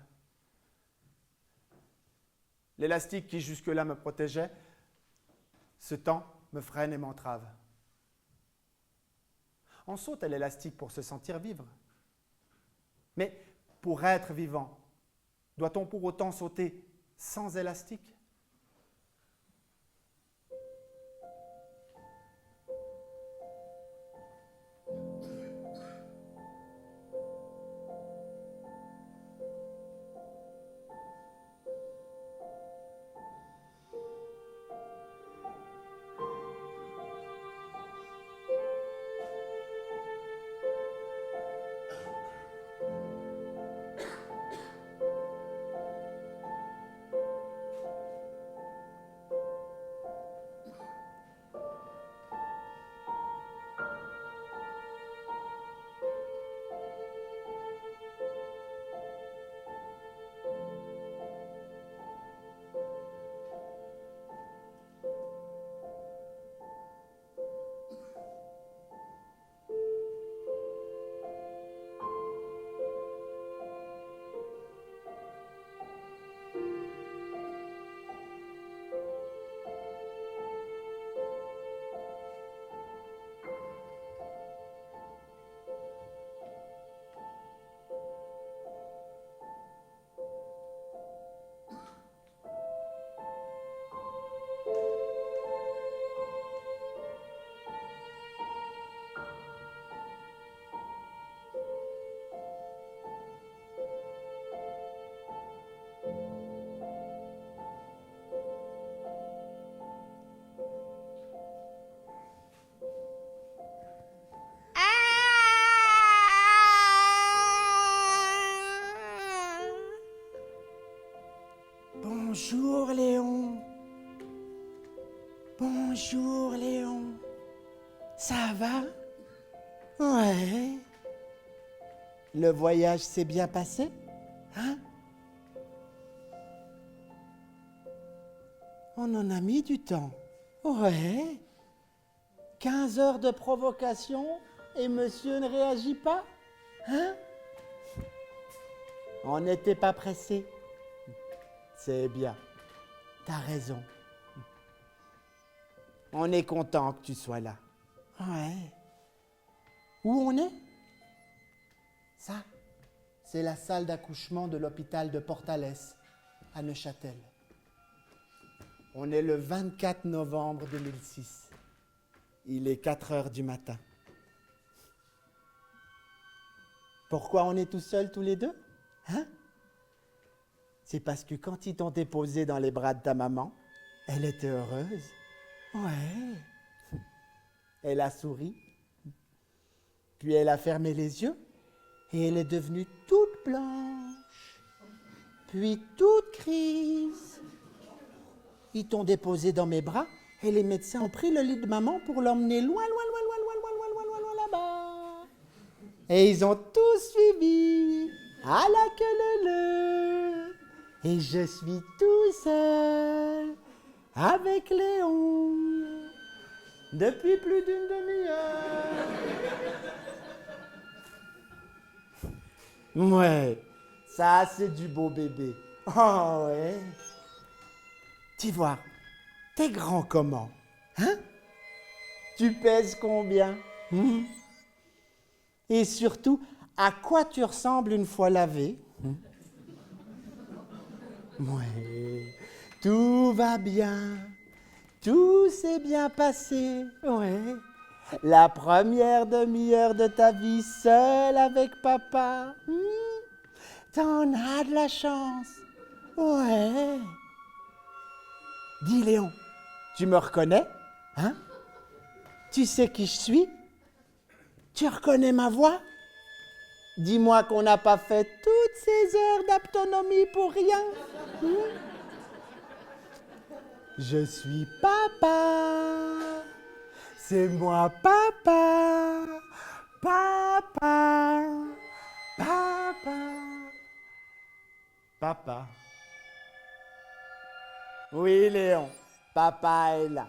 L'élastique qui jusque-là me protégeait, ce temps me freine et m'entrave. On saute à l'élastique pour se sentir vivre. Mais pour être vivant, doit-on pour autant sauter sans élastique ? Bonjour Léon. Bonjour Léon. Ça va? Ouais. Le voyage s'est bien passé? Hein? On en a mis du temps. Ouais. 15 heures de provocation et monsieur ne réagit pas? Hein? On n'était pas pressé. C'est bien. T'as raison. On est content que tu sois là. Ouais. Où on est? Ça, c'est la salle d'accouchement de l'hôpital de Portales, à Neuchâtel. On est le 24 novembre 2006. Il est 4 heures du matin. Pourquoi on est tout seuls tous les deux? Hein? C'est parce que quand ils t'ont déposé dans les bras de ta maman, elle était heureuse. Ouais. Elle a souri. Puis elle a fermé les yeux et elle est devenue toute blanche. Puis toute grise. Ils t'ont déposé dans mes bras et les médecins ont pris le lit de maman pour l'emmener loin là-bas. Et ils ont tout suivi à la queue leu. Et je suis tout seul avec Léon depuis plus d'une demi-heure. Ouais, ça c'est du beau bébé. Oh ouais. Tu vois, t'es grand comment? Hein? Tu pèses combien? Et surtout, à quoi tu ressembles une fois lavé? Ouais, tout va bien, tout s'est bien passé, ouais. La première demi-heure de ta vie seule avec papa, t'en as de la chance, ouais. Dis Léon, tu me reconnais, hein? Tu sais qui je suis? Tu reconnais ma voix? Dis-moi qu'on n'a pas fait toutes ces heures d'autonomie pour rien. Je suis papa. C'est moi papa. Papa. Papa. Papa. Oui, Léon, papa est là.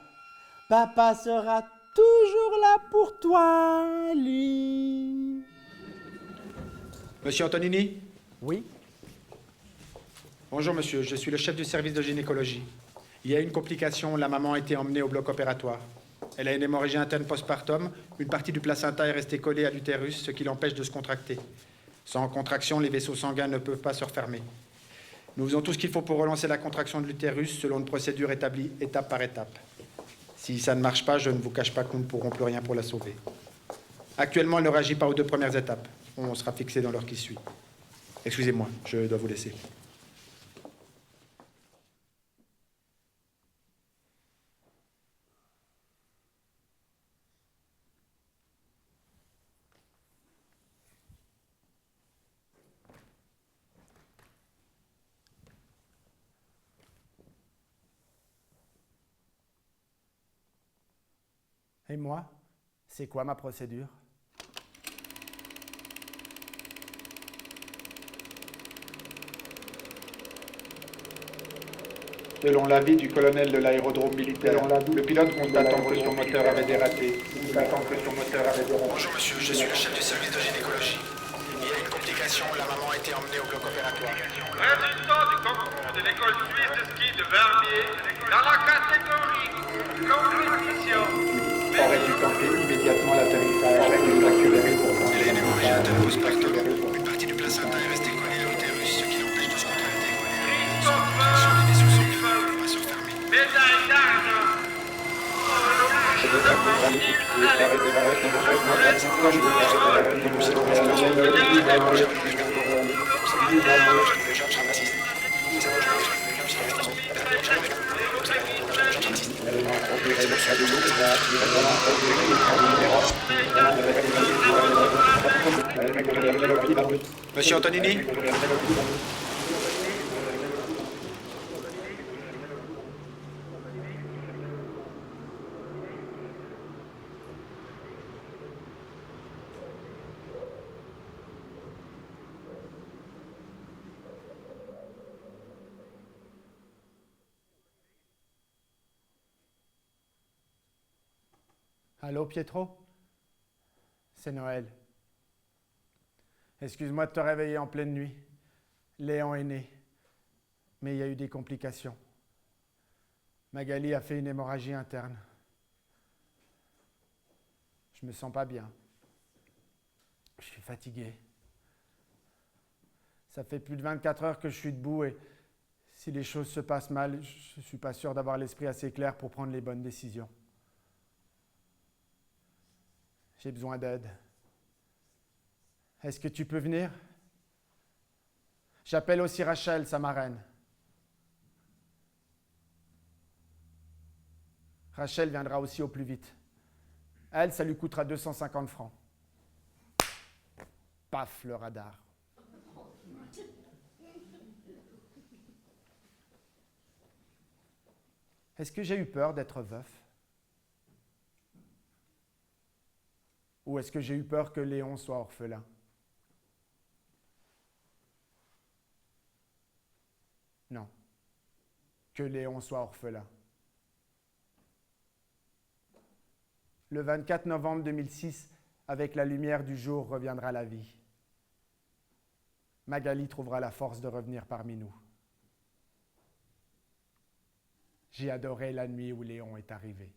Papa sera toujours là pour toi, lui. Monsieur Antonini? Oui? Bonjour monsieur, je suis le chef du service de gynécologie. Il y a une complication, la maman a été emmenée au bloc opératoire. Elle a une hémorragie interne postpartum, une partie du placenta est restée collée à l'utérus, ce qui l'empêche de se contracter. Sans contraction, les vaisseaux sanguins ne peuvent pas se refermer. Nous faisons tout ce qu'il faut pour relancer la contraction de l'utérus selon une procédure établie étape par étape. Si ça ne marche pas, je ne vous cache pas que nous ne pourrons plus rien pour la sauver. Actuellement, elle ne réagit pas aux 2 premières étapes. On sera fixé dans l'heure qui suit. Excusez-moi, je dois vous laisser. Et moi, c'est quoi ma procédure? Selon l'avis du colonel de l'aérodrome militaire, le pilote constatant que son moteur avait dératé. Bonjour monsieur, je suis le chef du service de gynécologie. Il y a une complication, la maman a été emmenée au bloc opératoire. Résultat du concours de l'école suisse de ski de Verbier dans la catégorie compétition. Aurait dû tenter immédiatement l'atterrissage et nous accélérer pour prendre une hémorragie interne postpartum. Une partie du placenta est restée collée à l'utérus, ce qui l'empêche de se contracter. Sans contraction, les vaisseaux sanguins ne peuvent pas se refermer. Médaille d'argent. Monsieur Antonini? Allô, Pietro? C'est Noël. Excuse-moi de te réveiller en pleine nuit. Léon est né. Mais il y a eu des complications. Magali a fait une hémorragie interne. Je me sens pas bien. Je suis fatigué. Ça fait plus de 24 heures que je suis debout et si les choses se passent mal, je ne suis pas sûr d'avoir l'esprit assez clair pour prendre les bonnes décisions. J'ai besoin d'aide. Est-ce que tu peux venir? J'appelle aussi Rachel, sa marraine. Rachel viendra aussi au plus vite. Elle, ça lui coûtera 250 francs. Paf, le radar. Est-ce que j'ai eu peur d'être veuf? Ou est-ce que j'ai eu peur que Léon soit orphelin? Non. Que Léon soit orphelin. Le 24 novembre 2006, avec la lumière du jour, reviendra la vie. Magali trouvera la force de revenir parmi nous. J'ai adoré la nuit où Léon est arrivé.